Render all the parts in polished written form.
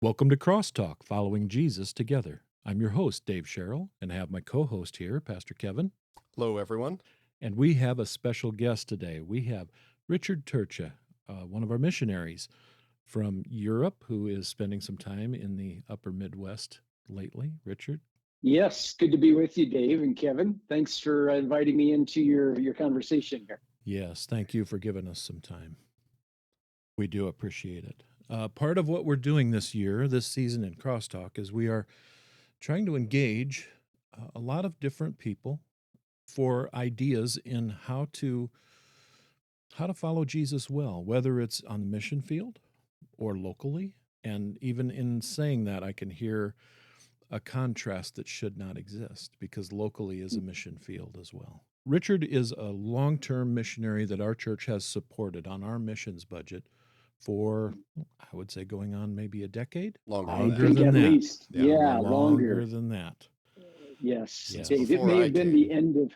Welcome to Crosstalk, Following Jesus Together. I'm your host, Dave Sherrill, and I have my co-host here, Pastor Kevin. Hello, everyone. And we have a special guest today. We have Richard Trca, one of our missionaries from Europe, who is spending some time in the upper Midwest lately. Richard? Yes, good to be with you, Dave and Kevin. Thanks for inviting me into your conversation here. Yes, thank you for giving us some time. We do appreciate it. Part of what we're doing this season in Crosstalk, is we are trying to engage a lot of different people for ideas in how to follow Jesus well, whether it's on the mission field or locally. And even in saying that, I can hear a contrast that should not exist, because locally is a mission field as well. Richard is a long-term missionary that our church has supported on our missions budget for, I would say, going on maybe a decade. Longer I think than at that. least, yeah, longer longer. than that. Yes, Yes. Dave. It Before may I have been came.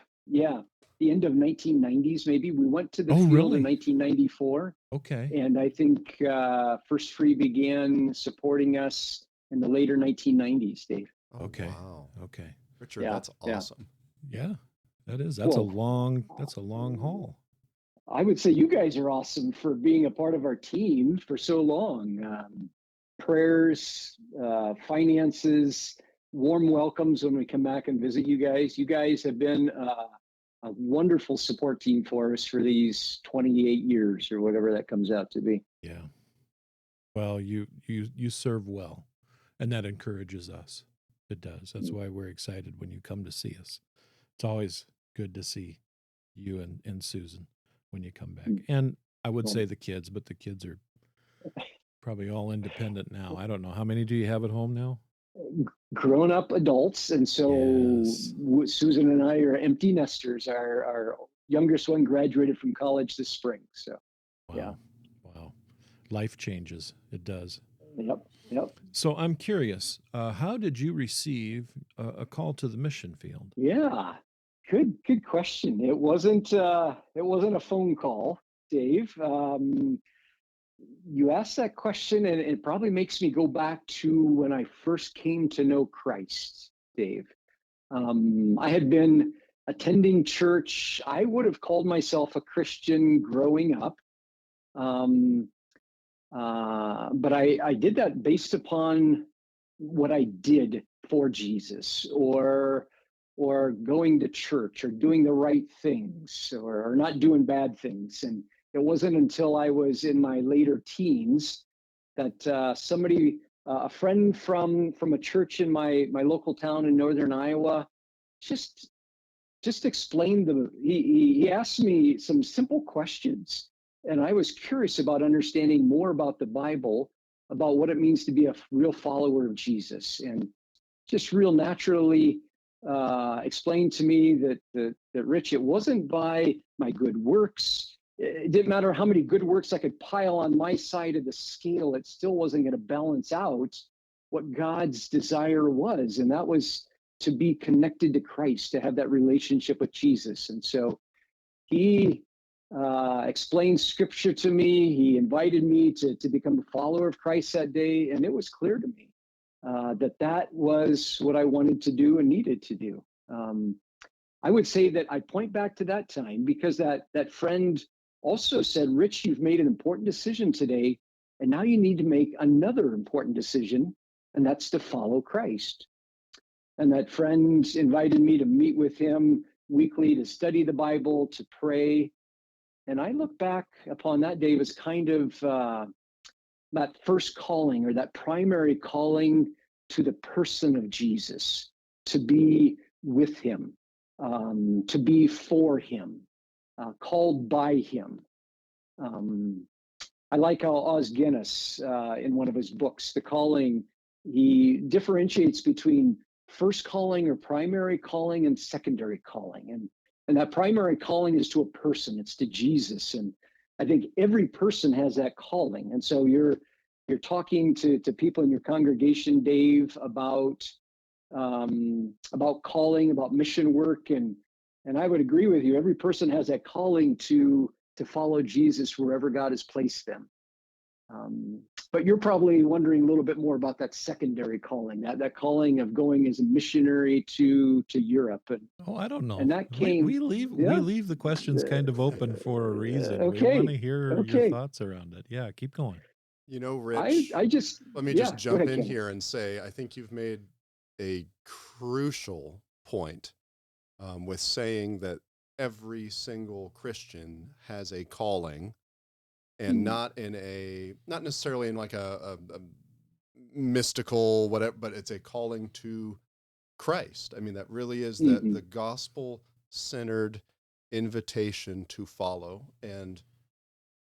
the end of 1990s. Maybe we went to the Oh, field really? in 1994, Okay. and I think First Free began supporting us in the later 1990s, Dave. Oh, Okay. wow. Okay. Richard, Yeah, that's yeah. awesome. Yeah, that is. That's a Well, long haul. I would say you guys are awesome for being a part of our team for so long. Prayers, finances, warm welcomes when we come back and visit you guys. You guys have been a wonderful support team for us for these 28 years or whatever that comes out to be. Yeah. Well, you serve well, and that encourages us. It does. That's why we're excited when you come to see us. It's always good to see you and Susan when you come back. And I would say the kids, but the kids are probably all independent now. I don't know. How many do you have at home now? Grown up adults. And so Yes. Susan and I are empty nesters. Our youngest one graduated from college this spring. So, yeah. Wow. Life changes. It does. Yep. So I'm curious, how did you receive a call to the mission field? Yeah, good question. It wasn't a phone call, Dave. You asked that question, and it probably makes me go back to when I first came to know Christ, Dave. I had been attending church. I would have called myself a Christian growing up. But I did that based upon what I did for Jesus, or going to church, or doing the right things, or not doing bad things. And it wasn't until I was in my later teens that a friend from a church in my local town in northern Iowa, just explained he asked me some simple questions, and I was curious about understanding more about the Bible, about what it means to be a real follower of Jesus, and just real naturally explained to me that Rich, it wasn't by my good works. It didn't matter how many good works I could pile on my side of the scale, it still wasn't going to balance out what God's desire was, and that was to be connected to Christ, to have that relationship with Jesus. And so he explained scripture to me. He invited me to become a follower of Christ that day. And it was clear to me that was what I wanted to do and needed to do. I would say that I point back to that time because that friend also said, Rich, you've made an important decision today, and now you need to make another important decision, and that's to follow Christ. And that friend invited me to meet with him weekly to study the Bible, to pray. And I look back upon that day as kind of that first calling, or that primary calling to the person of Jesus, to be with him, to be for him, called by him. I like how Os Guinness, in one of his books, The Calling, he differentiates between first calling or primary calling and secondary calling. And that primary calling is to a person, it's to Jesus. And I think every person has that calling. And so you're talking to people in your congregation, Dave, about calling, about mission work. And I would agree with you. Every person has that calling to follow Jesus wherever God has placed them. Um, but you're probably wondering a little bit more about that secondary calling, that calling of going as a missionary to Europe, Oh, I don't know. and that We came, we leave we yeah, leave the questions kind of open for a reason. We want okay, to hear your okay. thoughts around it. Yeah, keep going. Rich, I just, let me just yeah, go jump ahead, in Kevin. here and say I think you've made a crucial point with saying that every single Christian has a calling, and Mm, not necessarily in like a mystical whatever, but it's a calling to Christ. I mean, that really is that hmm the gospel centered invitation to follow. And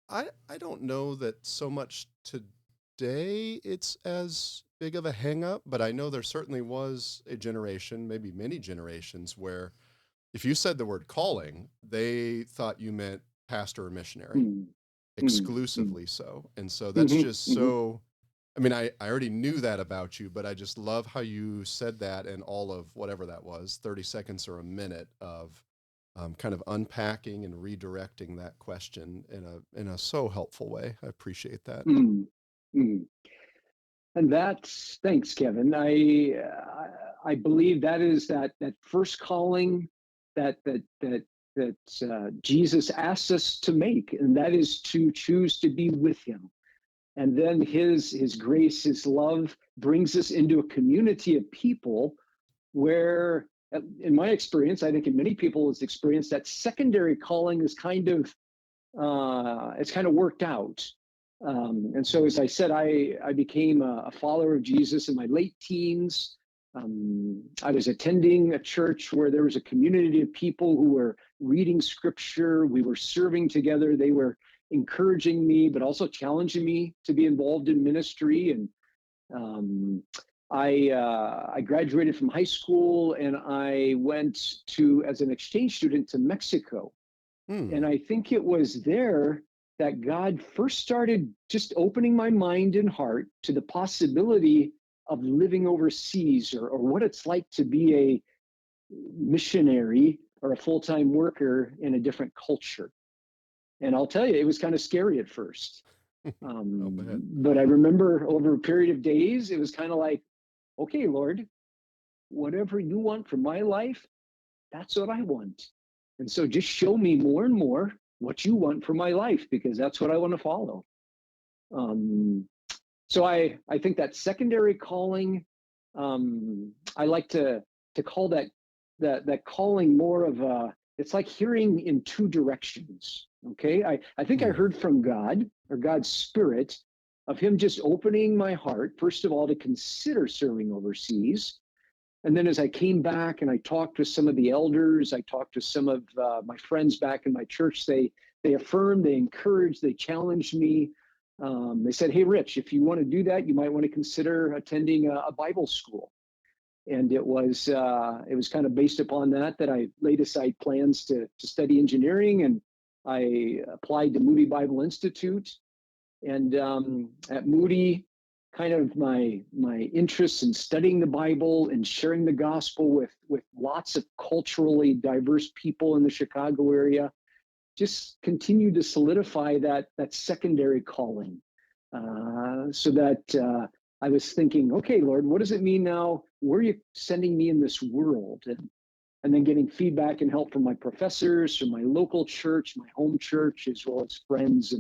I don't know that so much today it's as big of a hang up, but I know there certainly was a generation, maybe many generations, where if you said the word calling, they thought you meant pastor or missionary, mm, mm, mm, exclusively so. And so that's hmm just hmm so, I mean, I already knew that about you, but I just love how you said that, and all of whatever that was, 30 seconds or a minute of kind of unpacking and redirecting that question in a so helpful way. I appreciate that. mm, mm. And that's, thanks, Kevin. I believe that is that first calling that Jesus asks us to make, and that is to choose to be with Him. And then His grace, His love brings us into a community of people where, in my experience, I think in many people's experience, that secondary calling is it's kind of worked out. And so, as I said, I became a follower of Jesus in my late teens. I was attending a church where there was a community of people who were reading scripture. We were serving together. They were encouraging me, but also challenging me to be involved in ministry. And um, I graduated from high school and I went to as an exchange student to Mexico, and Hmm. I think it was there that God first started just opening my mind and heart to the possibility of living overseas, or what it's like to be a missionary or a full time worker in a different culture. And I'll tell you, it was kind of scary at first. I'll bet. But I remember over a period of days, it was kind of like, okay, Lord, whatever you want for my life, that's what I want. And so just show me more and more what you want for my life, because that's what I want to follow. Um, so I think that secondary calling, I like to call that calling more of a, it's like hearing in two directions. Okay. I think I Hmm. heard from God, or God's spirit, of Him just opening my heart, first of all, to consider serving overseas. And then as I came back and I talked to some of the elders, I talked to some of my friends back in my church, they affirmed, they encouraged, they challenged me. They said, "Hey, Rich, if you want to do that, you might want to consider attending a Bible school." And it was kind of based upon that I laid aside plans to study engineering, and I applied to Moody Bible Institute. And at Moody, kind of my interests in studying the Bible and sharing the gospel with lots of culturally diverse people in the Chicago area just continued to solidify that secondary calling. So that I was thinking, okay, Lord, what does it mean now? Where are you sending me in this world? And then getting feedback and help from my professors, from my local church, my home church, as well as friends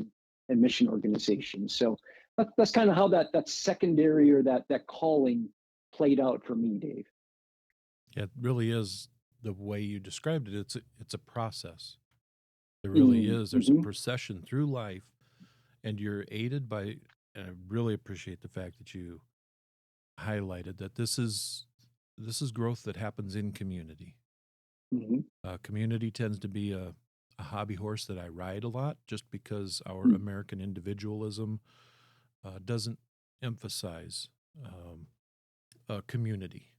and mission organizations. So that's kind of how that secondary, or that calling played out for me, Dave. It really is the way you described it. It's a process. It really is. There's a Mm-hmm. procession through life, and you're aided by. And I really appreciate the fact that you highlighted that this is growth that happens in community. Mm-hmm. Community tends to be a hobby horse that I ride a lot, just because our American individualism doesn't emphasize a community,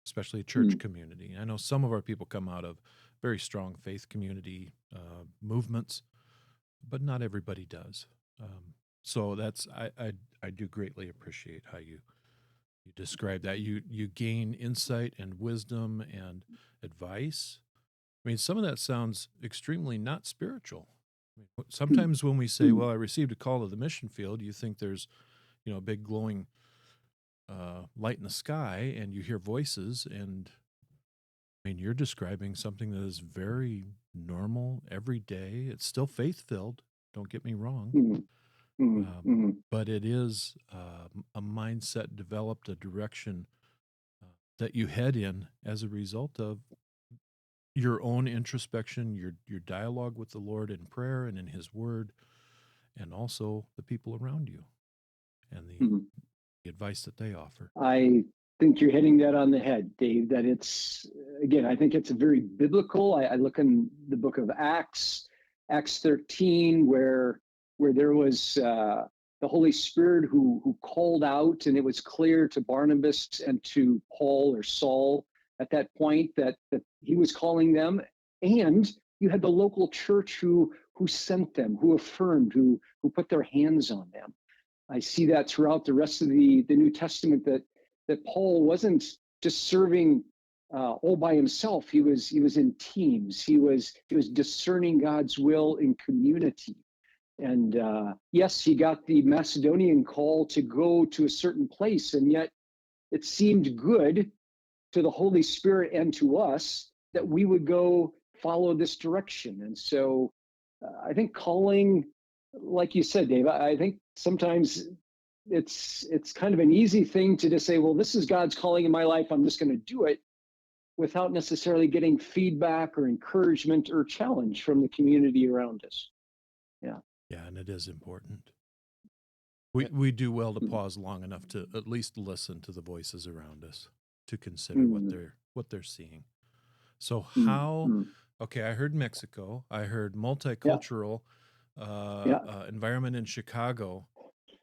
especially a church Mm-hmm. community. I know some of our people come out of very strong faith community movements, but not everybody does. So I do greatly appreciate how you describe that. You gain insight and wisdom and advice. I mean, some of that sounds extremely not spiritual. Sometimes when we say, well, I received a call to the mission field, you think there's, a big glowing light in the sky and you hear voices. And I mean, you're describing something that is very normal every day. It's still faith filled. Don't get me wrong. Mm, mm, mm, But it is a mindset developed, a direction that you head in as a result of your own introspection, your dialogue with the Lord in prayer and in His Word, and also the people around you and mm. the advice that they offer. I think you're hitting that on the head, Dave, that it's, again, I think it's a very biblical. I look in the book of Acts, Acts 13, where there was the Holy Spirit who called out, and it was clear to Barnabas and to Paul or Saul at that point that he was calling them. And you had the local church who sent them, who affirmed, who put their hands on them. I see that throughout the rest of the New Testament, that Paul wasn't just serving all by himself. He was in teams. He was discerning God's will in community. And yes, he got the Macedonian call to go to a certain place, and yet it seemed good to the Holy Spirit and to us that we would go follow this direction. And so I think calling, like you said, Dave, I think sometimes it's kind of an easy thing to just say, well, this is God's calling in my life, I'm just going to do it, without necessarily getting feedback or encouragement or challenge from the community around us. Yeah, and it is important. We do well to pause long enough to at least listen to the voices around us, to consider what they're seeing. So how? Okay, I heard Mexico. I heard multicultural environment in Chicago.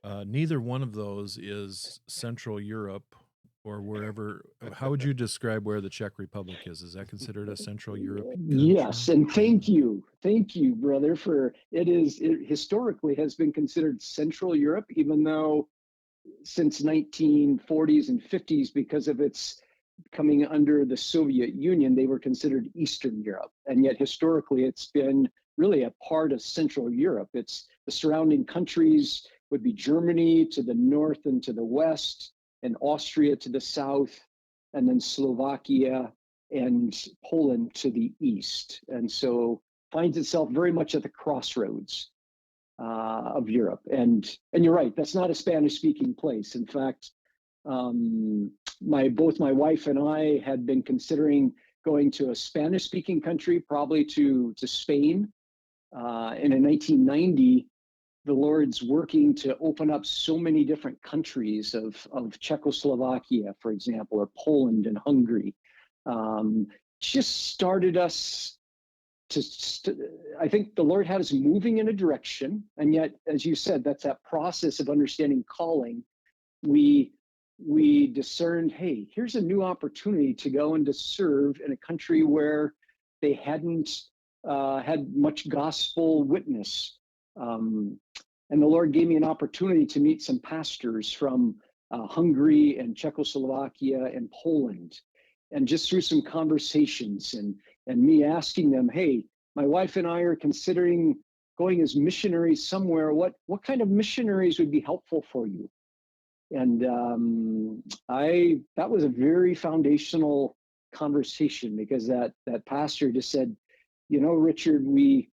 Neither one of those is Central Europe or wherever. How would you describe where the Czech Republic is? Is that considered a Central Europe country? Yes, and thank you, brother, for it historically has been considered Central Europe, even though since 1940s and 50s, because of its coming under the Soviet Union, they were considered Eastern Europe. And yet historically, it's been really a part of Central Europe. It's the surrounding countries would be Germany to the north and to the west, and Austria to the south, and then Slovakia and Poland to the east. And so finds itself very much at the crossroads of Europe. And you're right, that's not a Spanish-speaking place. In fact, both my wife and I had been considering going to a Spanish-speaking country, probably to Spain. And in 1990, the Lord's working to open up so many different countries of Czechoslovakia, for example, or Poland and Hungary. Just started us I think the Lord had us moving in a direction. And yet, as you said, that's that process of understanding calling. We discerned, hey, here's a new opportunity to go and to serve in a country where they hadn't had much gospel witness. And the Lord gave me an opportunity to meet some pastors from Hungary and Czechoslovakia and Poland. And just through some conversations and me asking them, hey, my wife and I are considering going as missionaries somewhere. What kind of missionaries would be helpful for you? And that was a very foundational conversation, because that pastor just said, Richard, we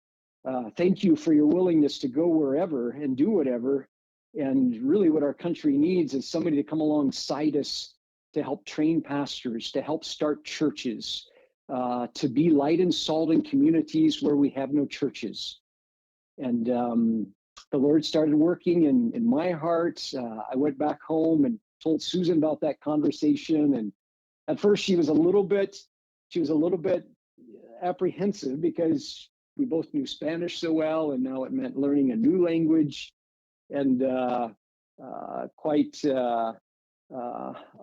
thank you for your willingness to go wherever and do whatever. And really what our country needs is somebody to come alongside us to help train pastors, to help start churches, to be light and salt in communities where we have no churches. And the Lord started working in my heart. I went back home and told Susan about that conversation. And at first she was a little bit apprehensive, because we both knew Spanish so well, and now it meant learning a new language. And quite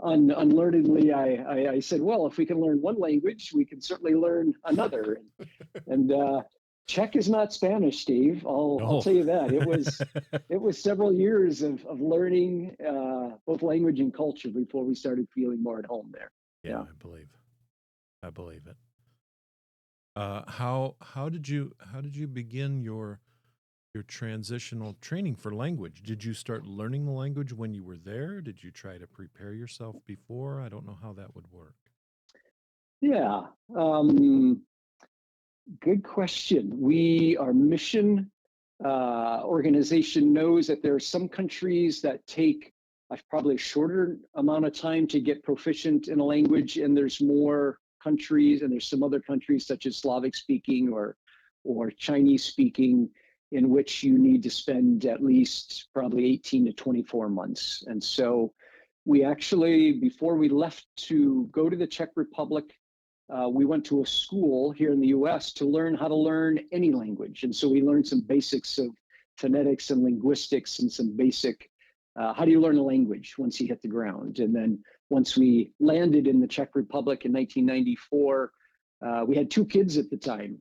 unlearnedly, I said, well, if we can learn one language, we can certainly learn another. And Czech is not Spanish, Steve. I'll tell you that. It was several years of learning both language and culture before we started feeling more at home there. Yeah. I believe it. How did you begin your your transitional training for language. Did you start learning the language when you were there? Did you try to prepare yourself before? I don't know how that would work. Yeah. Good question. Our mission organization knows that there are some countries that take probably a shorter amount of time to get proficient in a language, and there's more countries, and there's some other countries such as Slavic speaking or Chinese speaking, in which you need to spend at least probably 18 to 24 months. And so we actually, before we left to go to the Czech Republic, we went to a school here in the US to learn how to learn any language. And so we learned some basics of phonetics and linguistics and some basic, how do you learn a language once you hit the ground? And then once we landed in the Czech Republic in 1994, we had 2 kids at the time.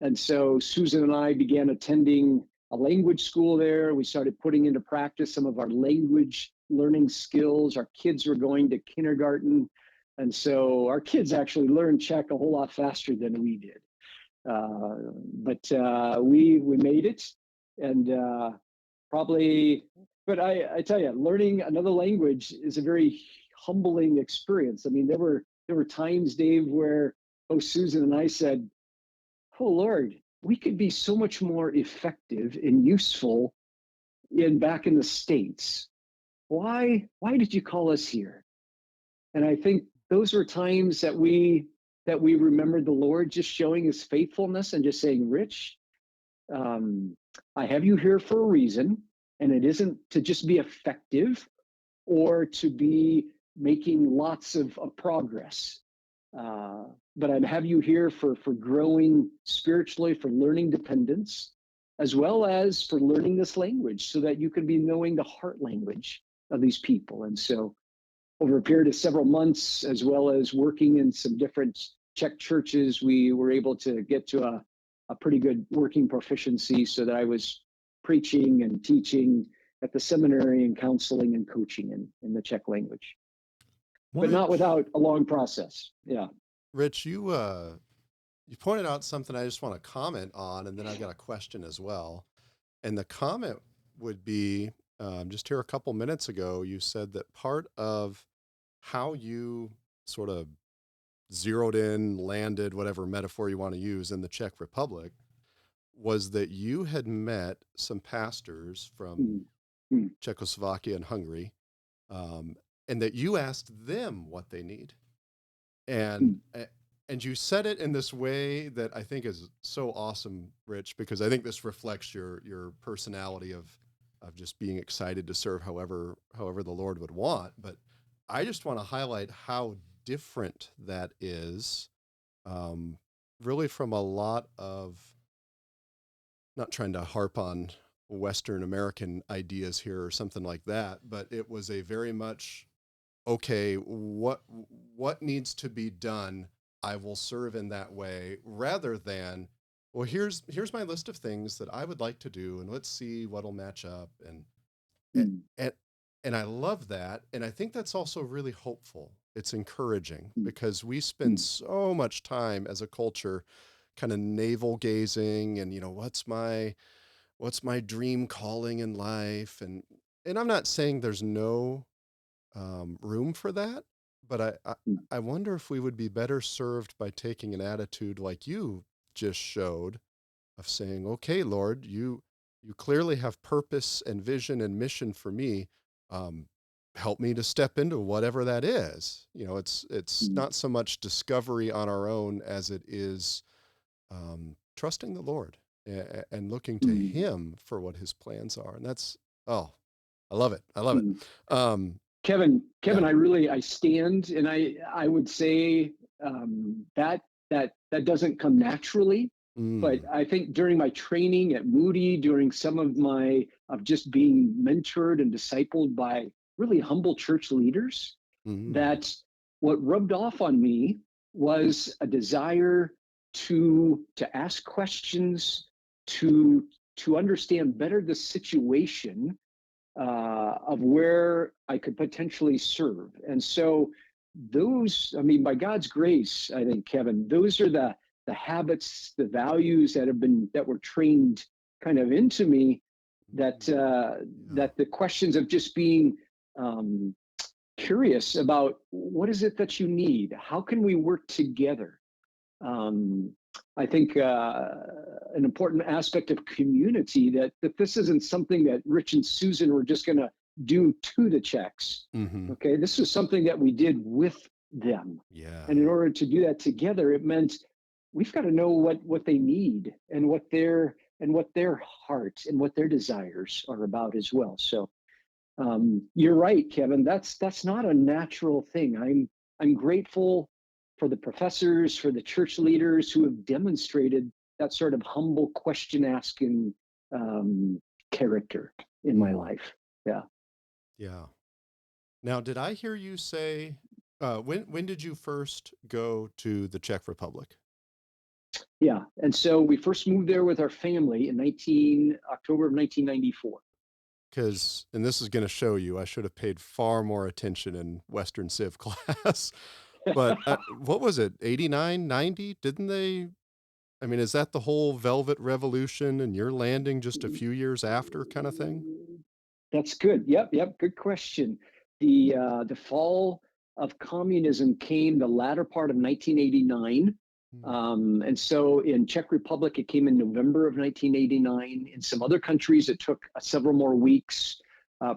And so Susan and I began attending a language school there. We started putting into practice some of our language learning skills. Our kids were going to kindergarten. And so our kids actually learned Czech a whole lot faster than we did. But we made it, and but I tell you, learning another language is a very humbling experience. I mean, there were times, Dave, where Susan and I said, "Oh Lord, we could be so much more effective and useful back in the States. Why did you call us here?" And I think those were times that we remembered the Lord just showing his faithfulness and just saying, "Rich, I have you here for a reason, and it isn't to just be effective or to be making lots of progress. But I have you here for growing spiritually, for learning dependence, as well as for learning this language so that you can be knowing the heart language of these people." And so over a period of several months, as well as working in some different Czech churches, we were able to get to a pretty good working proficiency so that I was preaching and teaching at the seminary and counseling and coaching in the Czech language. But not without a long process. Yeah. Rich, you pointed out something I just want to comment on, and then I've got a question as well. And the comment would be, just here a couple minutes ago, you said that part of how you sort of zeroed in, landed, whatever metaphor you want to use, in the Czech Republic was that you had met some pastors from Czechoslovakia and Hungary, and that you asked them what they need. And you said it in this way that I think is so awesome, Rich, because I think this reflects your personality of just being excited to serve however the Lord would want. But I just want to highlight how different that is, really from a lot of, not trying to harp on Western American ideas here or something like that, but it was a very much, okay, what needs to be done? I will serve in that way, rather than, well, here's my list of things that I would like to do, and let's see what'll match up. And I love that. And I think that's also really hopeful. It's encouraging, because we spend so much time as a culture kind of navel gazing and, what's my dream calling in life? And I'm not saying there's no room for that, but I wonder if we would be better served by taking an attitude like you just showed, of saying, okay, Lord, you clearly have purpose and vision and mission for me. Help me to step into whatever that is. It's not so much discovery on our own as it is trusting the Lord and looking to him for what his plans are. And that's, I love it. I love it. Kevin, yeah. I stand, and I would say that doesn't come naturally. But I think during my training at Moody, during some of just being mentored and discipled by really humble church leaders, that what rubbed off on me was a desire to ask questions, to understand better the situation of where I could potentially serve. And so by God's grace, I think, Kevin, those are the habits, the values that were trained kind of into me that Yeah. that the questions of just being um, curious about what is it that you need, how can we work together. um, I think an important aspect of community that this isn't something that Rich and Susan were just going to do to the checks. Mm-hmm. Okay, this was something that we did with them, Yeah. and in order to do that together, it meant we've got to know what they need and what their heart and what their desires are about as well. So you're right, Kevin. That's not a natural thing. I'm grateful for the professors, for the church leaders who have demonstrated that sort of humble question asking character in my Mm. life. Yeah. Yeah. Now, did I hear you say when did you first go to the Czech Republic? Yeah. And so we first moved there with our family in October of 1994. Because, and this is going to show you, I should have paid far more attention in Western Civ class. But what was it, 89, 90? Didn't they? I mean, is that the whole Velvet Revolution and you're landing just a few years after kind of thing? That's good. Yep. Good question. The fall of communism came the latter part of 1989. Hmm. And so in Czech Republic, it came in November of 1989. In some other countries, it took several more weeks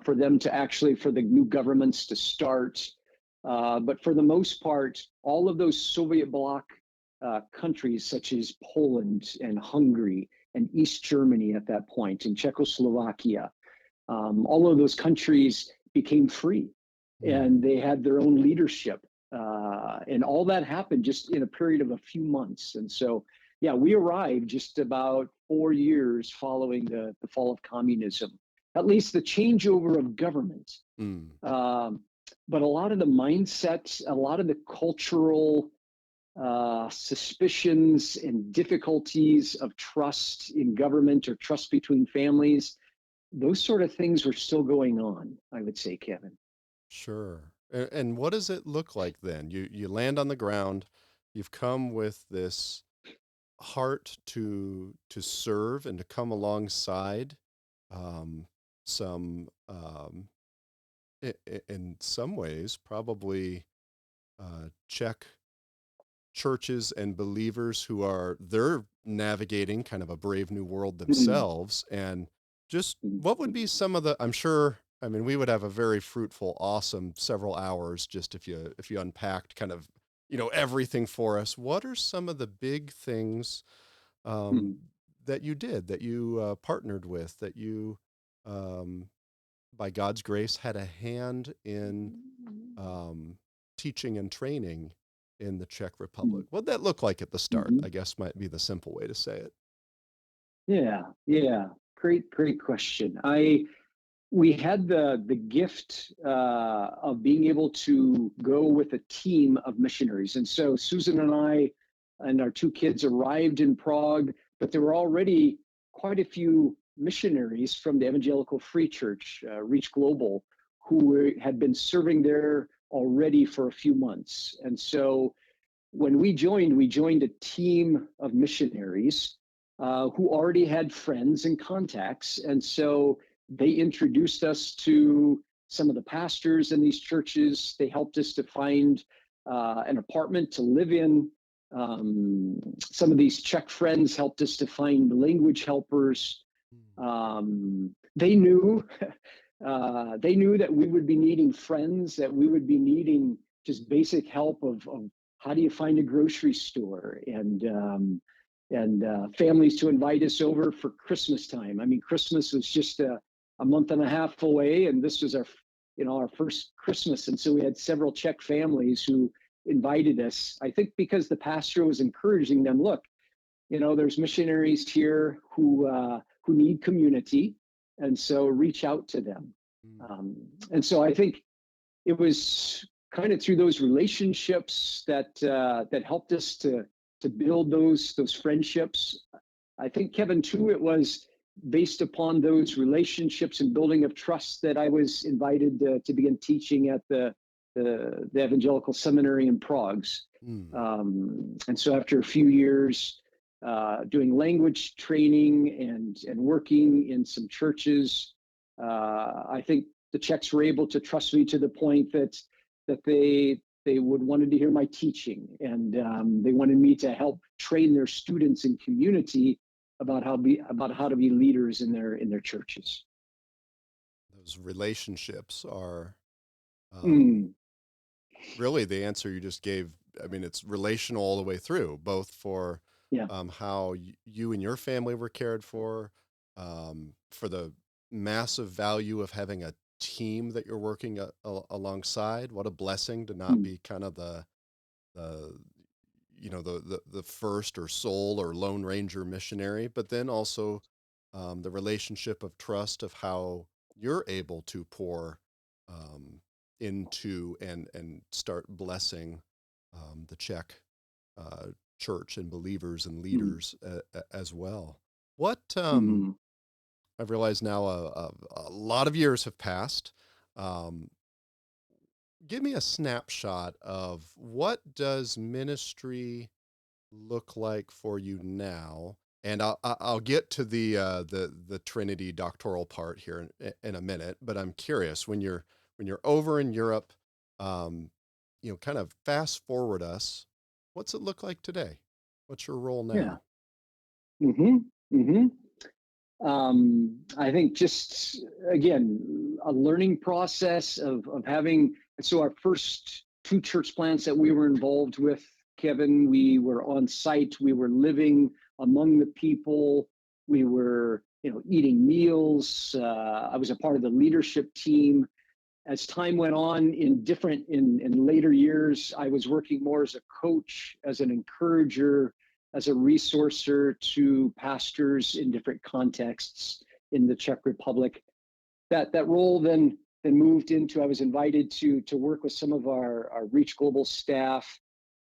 for them to actually, for the new governments to start. But for the most part, all of those Soviet bloc countries, such as Poland and Hungary and East Germany at that point, and Czechoslovakia, all of those countries became free Hmm. and they had their own leadership. And all that happened just in a period of a few months. And so, yeah, we arrived just about 4 years following the fall of communism, at least the changeover of government. Hmm. Um, but a lot of the mindset, a lot of the cultural suspicions and difficulties of trust in government or trust between families, those sort of things were still going on, I would say, Kevin. Sure. And what does it look like then? You land on the ground, you've come with this heart to serve and to come alongside um, some in some ways probably Czech churches and believers who are they're navigating kind of a brave new world Mm-hmm. themselves. And just what would be some of the, I'm sure, I mean, we would have a very fruitful, awesome several hours just if you unpacked kind of, everything for us. What are some of the big things um, Mm-hmm. that you did, that you partnered with, that you um, by God's grace had a hand in um, teaching and training in the Czech Republic? What'd that look like at the start? Mm-hmm. I guess might be the simple way to say it. Yeah. Great question. We had the gift of being able to go with a team of missionaries, and so Susan and I and our two kids arrived in Prague, but there were already quite a few missionaries from the Evangelical Free Church, Reach Global, had been serving there already for a few months, and so when we joined a team of missionaries who already had friends and contacts. And so they introduced us to some of the pastors in these churches. They helped us to find an apartment to live in. Some of these Czech friends helped us to find language helpers. They knew they knew that we would be needing friends, that we would be needing just basic help of how do you find a grocery store and families to invite us over for Christmas time. I mean, Christmas was just a month and a half away, and this was our first Christmas, and so we had several Czech families who invited us. I think because the pastor was encouraging them, look, there's missionaries here who need community, and so reach out to them. And so I think it was kind of through those relationships that helped us to build those friendships. I think, Kevin, too, it was based upon those relationships and building of trust that I was invited to begin teaching at the Evangelical Seminary in Prague. Mm. And so after a few years, doing language training and working in some churches. I think the Czechs were able to trust me to the point that they would wanted to hear my teaching, and they wanted me to help train their students in community about how to be leaders in their churches. Those relationships are Mm, really the answer you just gave. I mean, it's relational all the way through, both for yeah. how you and your family were cared for the massive value of having a team that you're working alongside. What a blessing to not Mm, be kind of the the first or sole or lone ranger missionary, but then also the relationship of trust of how you're able to pour um, into and start blessing the Czech uh, church and believers and mm, leaders as well. What mm, I've realized now, a lot of years have passed. Um, Give me a snapshot of what does ministry look like for you now? And I'll get to the Trinity doctoral part here in a minute. But I'm curious, when you're over in Europe, um, kind of fast forward us. What's it look like today? What's your role yeah. now? hmm hmm I think just again a learning process of having. So our first two church plants that we were involved with, Kevin, we were on site. We were living among the people. We were, eating meals. I was a part of the leadership team. As time went on, in later years, I was working more as a coach, as an encourager, as a resourcer to pastors in different contexts in the Czech Republic. That role then moved into, I was invited to work with some of our Reach Global staff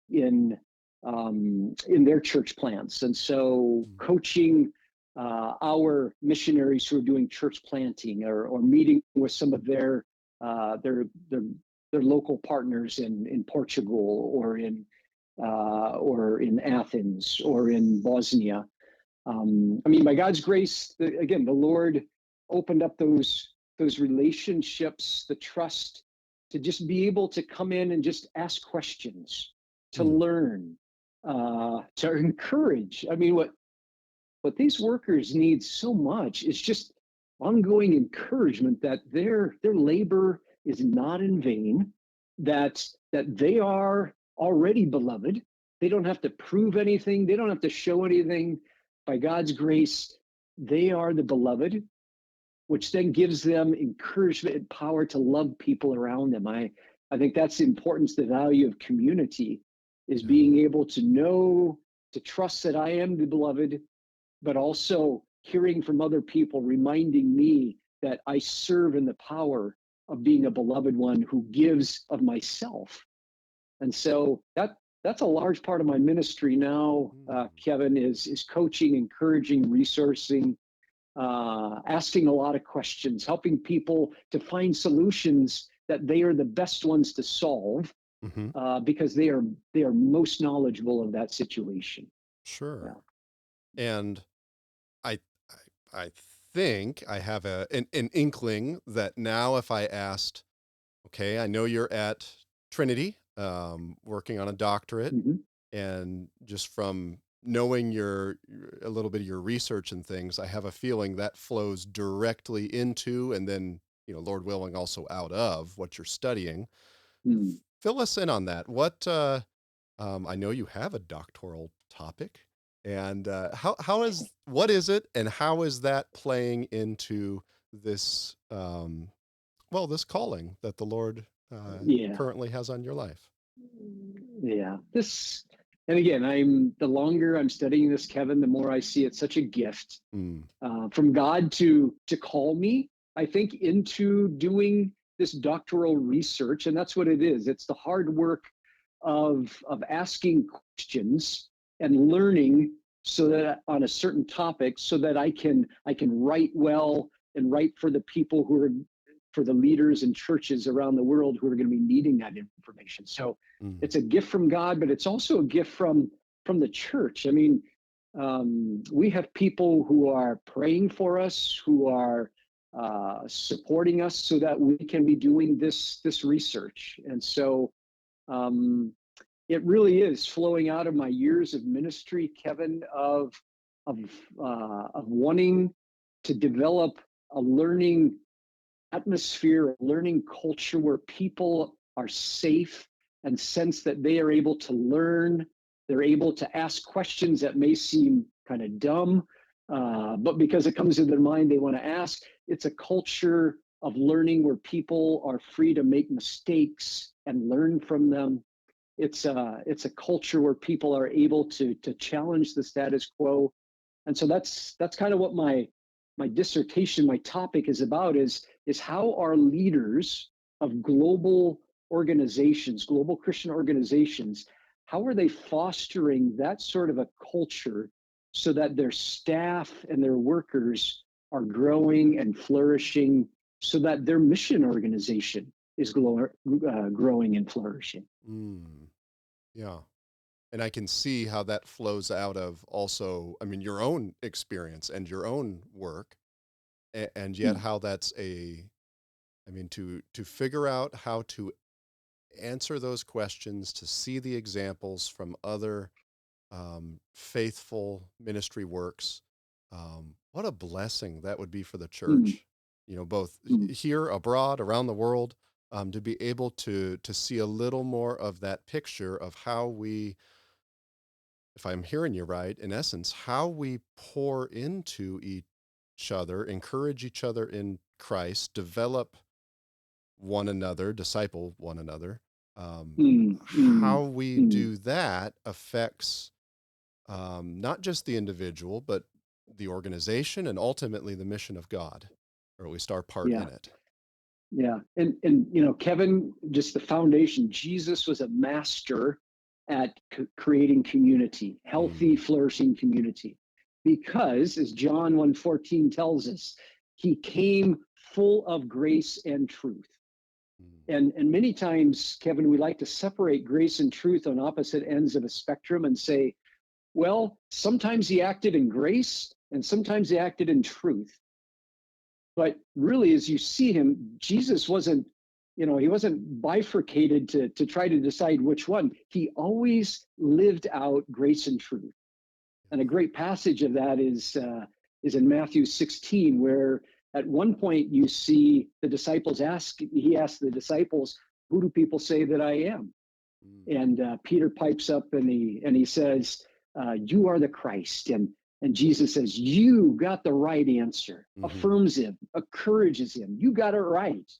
in their church plants, and so Mm. coaching our missionaries who are doing church planting, or meeting with some of uh, their their their local partners in Portugal, or in Athens, or in Bosnia. I mean, by God's grace, again, the Lord opened up those relationships, the trust, to just be able to come in and just ask questions, to Mm. learn, to encourage. I mean, what these workers need so much is just ongoing encouragement that their labor is not in vain, that they are already beloved. They don't have to prove anything. They don't have to show anything. By God's grace, they are the beloved, which then gives them encouragement and power to love people around them. I think that's the importance, the value of community, is Yeah. being able to know, to trust that I am the beloved, but also hearing from other people reminding me that I serve in the power of being a beloved one who gives of myself. And so that's a large part of my ministry now, Mm. Kevin, is coaching, encouraging, resourcing, asking a lot of questions, helping people to find solutions that they are the best ones to solve, Hmm. because they are most knowledgeable of that situation. Yeah. Sure. And I, I think I have an inkling that now if I asked, okay, I know you're at Trinity, working on a doctorate, hmm and just from knowing a little bit of your research and things, I have a feeling that flows directly into, and then, Lord willing, also out of what you're studying. Mm. Fill us in on that. I know you have a doctoral topic, and what is it, and how is that playing into this this calling that the Lord Yeah. currently has on your life? Yeah. And again, the longer I'm studying this, Kevin, the more I see it's such a gift Mm. from God to call me, I think, into doing this doctoral research. And that's what it is. It's the hard work of asking questions and learning, so that on a certain topic, so that I can write well and write for the people for the leaders and churches around the world who are going to be needing that information. So Mm. it's a gift from God, but it's also a gift from the church. I mean, We have people who are praying for us, who are supporting us so that we can be doing this research. And so um, it really is flowing out of my years of ministry, Kevin, of of wanting to develop a learning atmosphere, a learning culture where people are safe and sense that they are able to learn. They're able to ask questions that may seem kind of dumb, but because it comes to their mind, they want to ask. It's a culture of learning where people are free to make mistakes and learn from them. It's a culture where people are able to challenge the status quo, and so that's kind of what my dissertation, my topic is about, is how are leaders of global organizations, global Christian organizations, how are they fostering that sort of a culture so that their staff and their workers are growing and flourishing, so that their mission organization is growing and flourishing. Mm, yeah. And I can see how that flows out of also, I mean, your own experience and your own work, and yet Mm, how that's I mean, to figure out how to answer those questions, to see the examples from other faithful ministry works. What a blessing that would be for the mm, church, both mm. here, abroad, around the world, to be able to see a little more of that picture of how we, if I'm hearing you right, in essence, how we pour into each other, encourage each other in Christ, develop one another, disciple one another. Mm, How mm, we mm. do that affects not just the individual, but the organization and ultimately the mission of God, or at least our part Yeah, in it. yeah, and Kevin, just the foundation. Jesus was a master at creating community, healthy, Mm, flourishing community, because as John 1:14 tells us, he came full of grace and truth. mm, And many times, Kevin, we like to separate grace and truth on opposite ends of a spectrum and say, well, sometimes he acted in grace and sometimes he acted in truth. But really, as you see him, Jesus wasn't, he wasn't bifurcated to try to decide which one. He always lived out grace and truth. And a great passage of that is in Matthew 16, where at one point you see the disciples ask, he asked the disciples, who do people say that I am? mm, And Peter pipes up and he says, "You are the Christ." And Jesus says, "You got the right answer." mhm, Affirms him, encourages him. You got it right.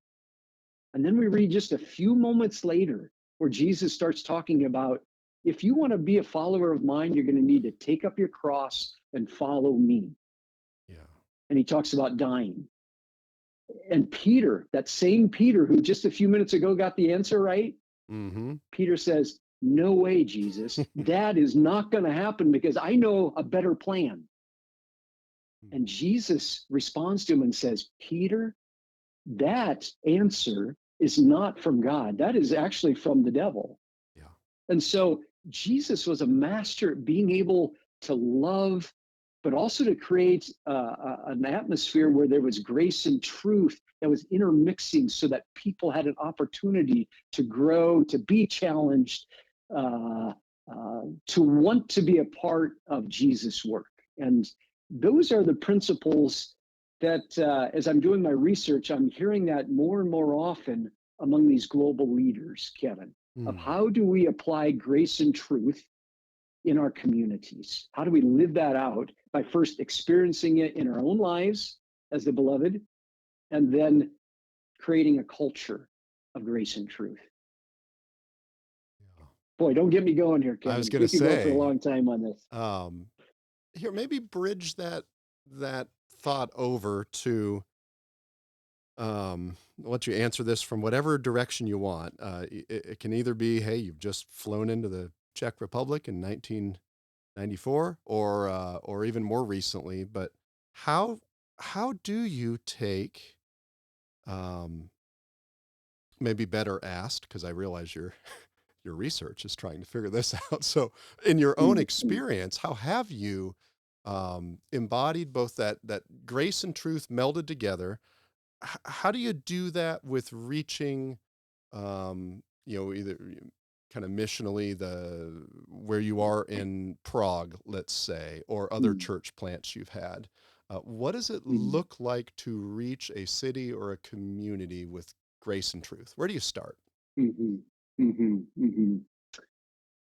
And then we read just a few moments later where Jesus starts talking about, if you want to be a follower of mine, you're going to need to take up your cross and follow me. yeah. And he talks about dying. And Peter, that same Peter who just a few minutes ago got the answer right, Mhm. Peter says, no way, Jesus. That is not going to happen because I know a better plan. And Jesus responds to him and says, Peter, that answer is not from God. That is actually from the devil. Yeah. And so Jesus was a master at being able to love, but also to create an atmosphere where there was grace and truth that was intermixing so that people had an opportunity to grow, to be challenged, uh, to want to be a part of Jesus' work. And those are the principles that, as I'm doing my research, I'm hearing that more and more often among these global leaders, Kevin, of Mm, how do we apply grace and truth in our communities? How do we live that out by first experiencing it in our own lives as the beloved, and then creating a culture of grace and truth? yeah. Boy, don't get me going here, I was Kevin. gonna We could go for a say, long time on this. um, here, maybe bridge that thought over to I'll let you answer this from whatever direction you want. It can either be, hey, you've just flown into the Czech Republic in 1994, or even more recently. But how how do you take, um, maybe better asked, because I realize your research is trying to figure this out. So, in your own Mm, mm, experience, how have you embodied both that grace and truth melded together. How do you do that with reaching, either kind of missionally where you are in Prague, let's say, or other mm, church plants you've had? What does it mm, look like to reach a city or a community with grace and truth? Where do you start? mhm, mhm, mhm.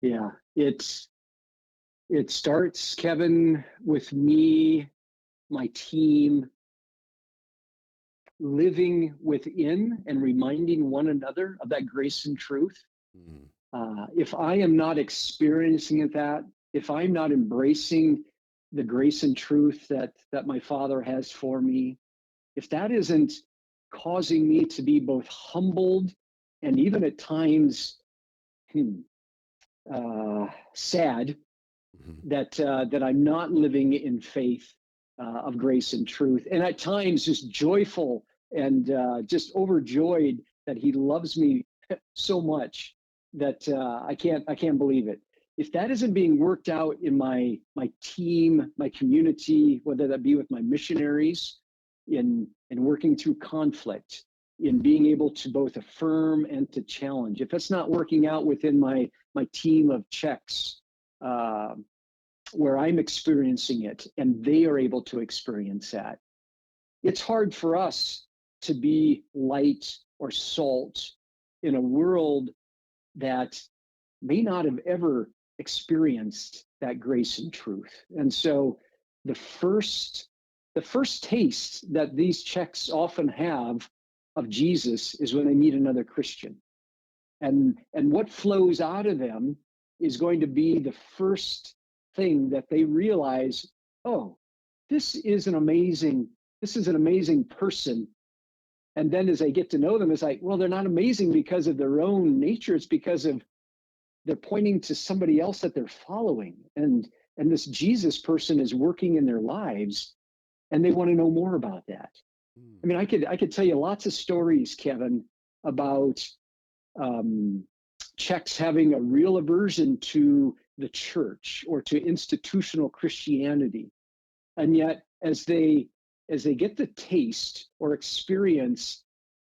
Yeah, it starts, Kevin, with me, my team, living within and reminding one another of that grace and truth. Mm, If I am not experiencing that, if I'm not embracing the grace and truth that my Father has for me, if that isn't causing me to be both humbled and even at times hmm, sad mhm, that I'm not living in faith of grace and truth, and at times just joyful and just overjoyed that He loves me so much that I can't believe it. If that isn't being worked out in my team, my community, whether that be with my missionaries, in working through conflict, in mhm, being able to both affirm and to challenge, if it's not working out within my team of Czechs, uh, where I'm experiencing it and they are able to experience that. It's hard for us to be light or salt in a world that may not have ever experienced that grace and truth. And so the first the first taste that these Czechs often have of Jesus is when they meet another Christian. And what flows out of them is going to be the first thing that they realize, oh, this is an amazing this is an amazing person. And then as they get to know them, it's like, well, they're not amazing because of their own nature. It's because of they're pointing to somebody else that they're following. And this Jesus person is working in their lives, and they want to know more about that. I mm, mean, I could tell you lots of stories, Kevin, about um, Czechs having a real aversion to the church or to institutional Christianity, and yet as they get the taste or experience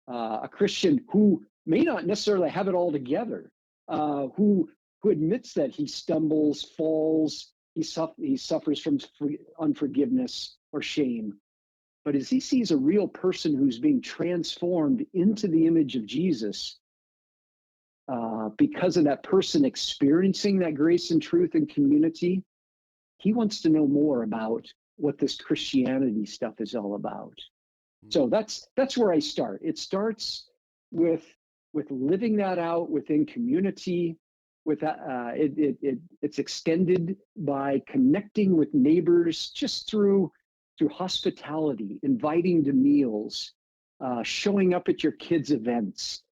a Christian who may not necessarily have it all together, who admits that he stumbles, falls, he suffers from unforgiveness or shame. But as he sees a real person who's being transformed into the image of Jesus, because of that person experiencing that grace and truth and community, he wants to know more about what this Christianity stuff is all about. mm, So that's where I start. It starts with living that out within community. With it's extended by connecting with neighbors just through hospitality, inviting to meals, showing up at your kids' events,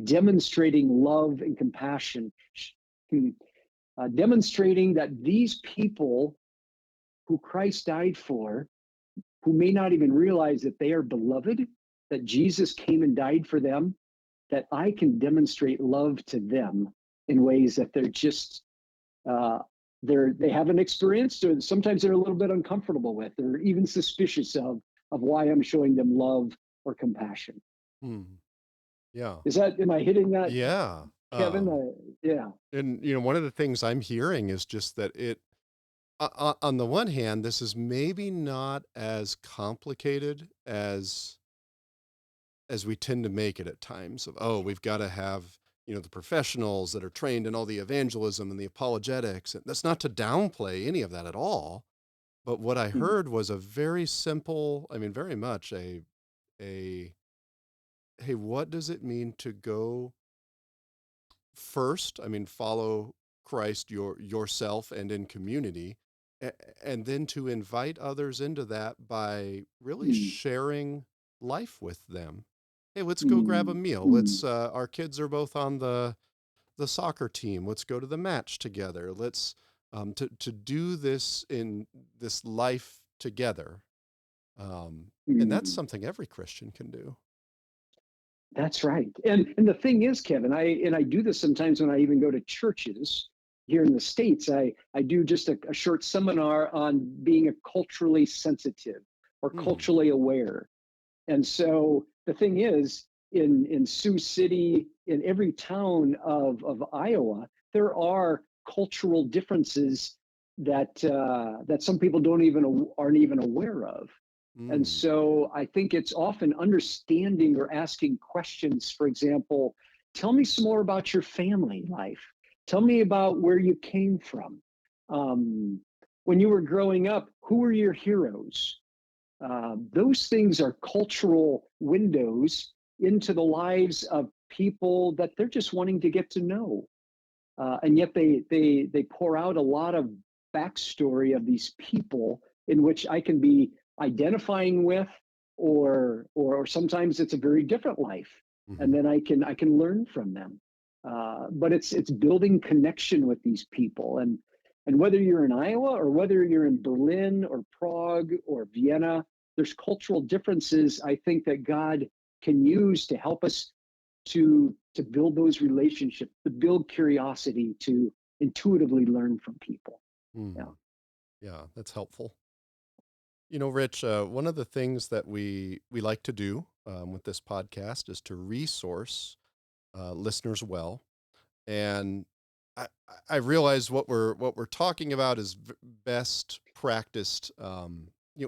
demonstrating love and compassion, demonstrating that these people who Christ died for, who may not even realize that they are beloved, that Jesus came and died for them, that I can demonstrate love to them in ways that they're just uh, they haven't experienced, or sometimes they're a little bit uncomfortable with, or even suspicious of why I'm showing them love or compassion. mm. Yeah. Is that am I hitting that, Yeah. Kevin? Yeah. And one of the things I'm hearing is just that on the one hand, this is maybe not as complicated as we tend to make it at times of, oh, we've got to have, the professionals that are trained in all the evangelism and the apologetics. And that's not to downplay any of that at all. But what I Mm, heard was a very simple, I mean, very much a, hey, what does it mean to go first? I mean, follow Christ yourself and in community, a- and then to invite others into that by really mm, sharing life with them. Hey, let's go grab a mm, meal. mm, Our kids are both on the soccer team. Let's go to the match together. Let's to do this in this life together. And that's mm. something every Christian can do. That's right. And the thing is, Kevin, I do this sometimes when I even go to churches. here in the States, I do just a short seminar on being a culturally sensitive or culturally aware. And so the thing is, in Sioux City, in every town of Iowa, there are cultural differences that some people aren't even aware of. And so I think it's often understanding or asking questions. For example, tell me some more about your family life. Tell me about where you came from. When you were growing up, who were your heroes? Those things are cultural windows into the lives of people that they're just wanting to get to know. And yet they pour out a lot of backstory of these people in which I can be identifying with, or sometimes it's a very different life, and then I can learn from them. But it's building connection with these people, and whether you're in Iowa or whether you're in Berlin or Prague or Vienna, there's cultural differences I think that God can use to help us to build those relationships, to build curiosity, to intuitively learn from people. Yeah. Yeah, that's helpful. You know, Rich, one of the things that we like to do with this podcast is to resource listeners well. And I, I realize what we're talking about is best practiced,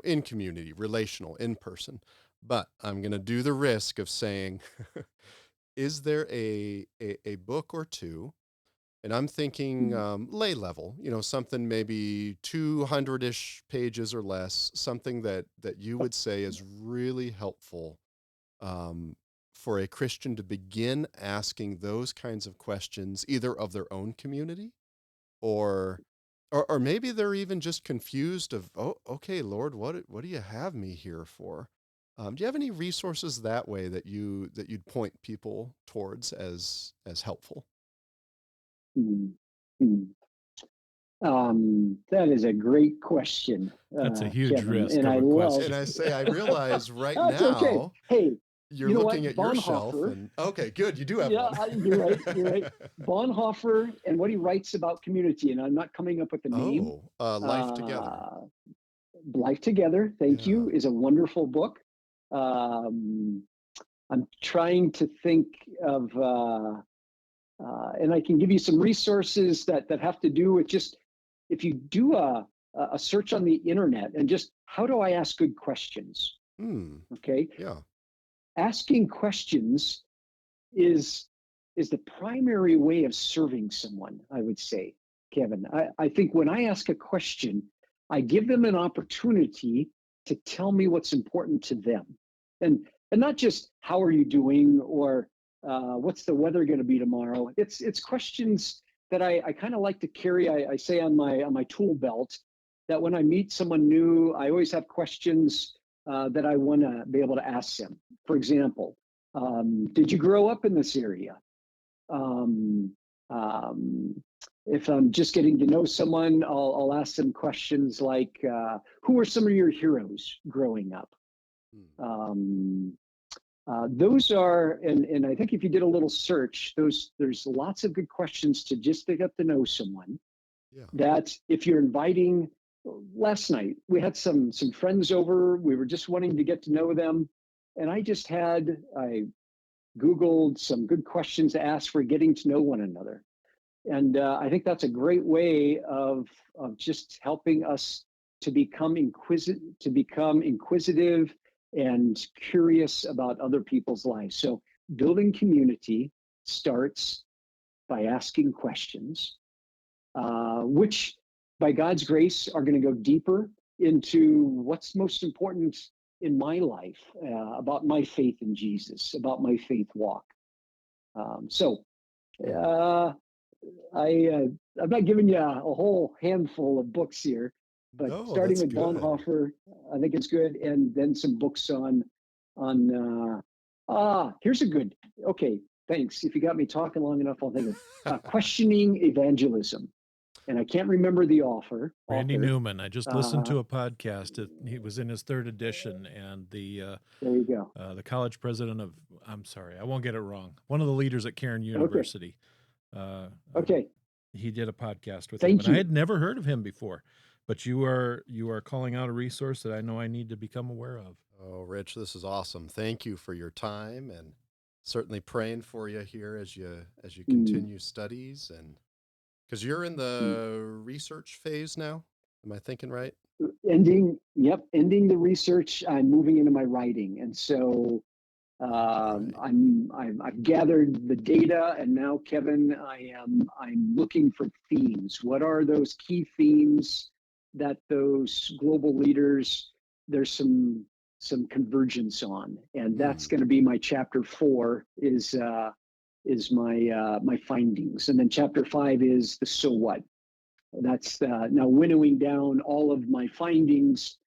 in community, relational, in person. But I'm going to do the risk of saying, is there a book or two? And I'm thinking lay level, something maybe 200-ish pages or less, something that you would say is really helpful um, for a Christian to begin asking those kinds of questions, either of their own community or or maybe they're even just confused of, oh, okay, Lord, what do you have me here for? Do you have any resources that way that you'd point people towards as helpful? Mm, mm. That is a great question, That's a huge Kevin, risk and of I a love. And question. I say, I realize right That's okay. now Hey, you're you know looking what? at your shelf Bonhoeffer. and okay, good, you do have Yeah, one. you're right. You're right. Bonhoeffer and what he writes about community, and I'm not coming up with the name. Oh, Life Together. Uh, Life Together, thank Yeah. you, is a wonderful book. Um, I'm trying to think of, and I can give you some resources that have to do with just if you do a search on the internet and just how do I ask good questions? Okay, Yeah. asking questions is the primary way of serving someone, I would say, Kevin. I think when I ask a question, I give them an opportunity to tell me what's important to them. And not just how are you doing or what's the weather going to be tomorrow. It's questions that I kind of like to carry. I say on my tool belt that when I meet someone new, I always have questions that I want to be able to ask them. For example, did you grow up in this area? Um, um, if I'm just getting to know someone, I'll ask them questions like, who are some of your heroes growing up? Um, those are, and I think if you did a little search, there's lots of good questions to just to get to know someone. Yeah. That if you're inviting, last night we had some friends over, we were just wanting to get to know them, and I Googled some good questions to ask for getting to know one another. And I think that's a great way of just helping us to become inquisitive and curious about other people's lives. So building community starts by asking questions, which by God's grace are going to go deeper into what's most important in my life, about my faith in Jesus, about my faith walk. So I'm not giving you a whole handful of books here, but No, starting that's with good. Bonhoeffer, I think it's good, and then some books on here's a good. Okay, thanks. If you got me talking long enough, I'll think of questioning evangelism, and I can't remember the author. Randy Newman. I just listened Uh, to a podcast. He was in his third edition, and there you go. the college president of, I'm sorry, I won't get it wrong, one of the leaders at Cairn Okay, University. okay. he did a podcast with him, Thank and I had you. never heard of him before. But you are calling out a resource that I know I need to become aware of. Oh, Rich, this is awesome. Thank you for your time, and certainly praying for you here as you Mm, continue studies, and because you're in mm. the research phase now. Am I thinking right? Ending the research. I'm moving into my writing, and so All right. I've gathered the data, and now, Kevin, I'm looking for themes. What are those key themes that those global leaders, there's some convergence on, and that's Hmm. going to be my chapter 4 is my findings, and then chapter 5 is the so what. That's now winnowing down all of my findings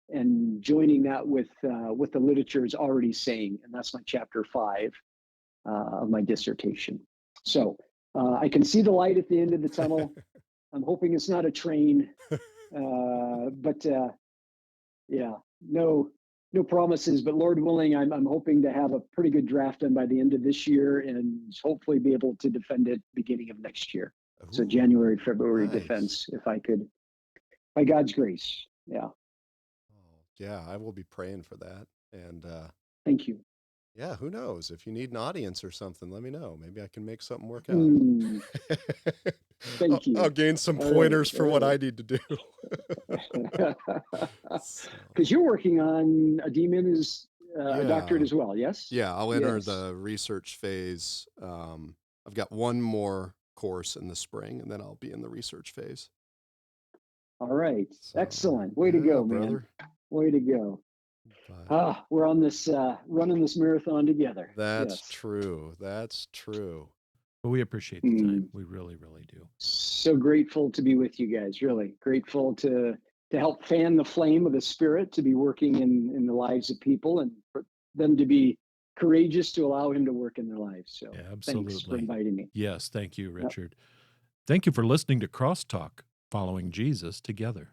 and joining that with what the literature is already saying, and that's my chapter 5 of my dissertation. So I can see the light at the end of the tunnel. I'm hoping it's not a train, but yeah, no promises. But Lord willing, I'm hoping to have a pretty good draft done by the end of this year, and hopefully be able to defend it beginning of next year. So Ooh, January, February nice. defense, if I could, by God's grace. Yeah. Oh, yeah, I will be praying for that. And Thank you. yeah, who knows? If you need an audience or something, let me know. Maybe I can make something work out. Mm, thank I'll you. gain some All right. pointers for what I need to do. Because So, you're working on a demon as a doctorate yeah, as well, yes? yeah, I'll enter Yes. the research phase. I've got one more course in the spring, and then I'll be in the research phase. All right. So, Excellent. Way to yeah, go, man. brother. Way to go. But We're on this running this marathon together. that's Yes. true. That's true. But we appreciate the time. Mm. We really, really do. So grateful to be with you guys. Really grateful to help fan the flame of the Spirit, to be working in the lives of people, and for them to be courageous to allow Him to work in their lives. So Yeah, thanks for absolutely. inviting me. Yes, thank you, Yep. Richard. Thank you for listening to Crosstalk, following Jesus together.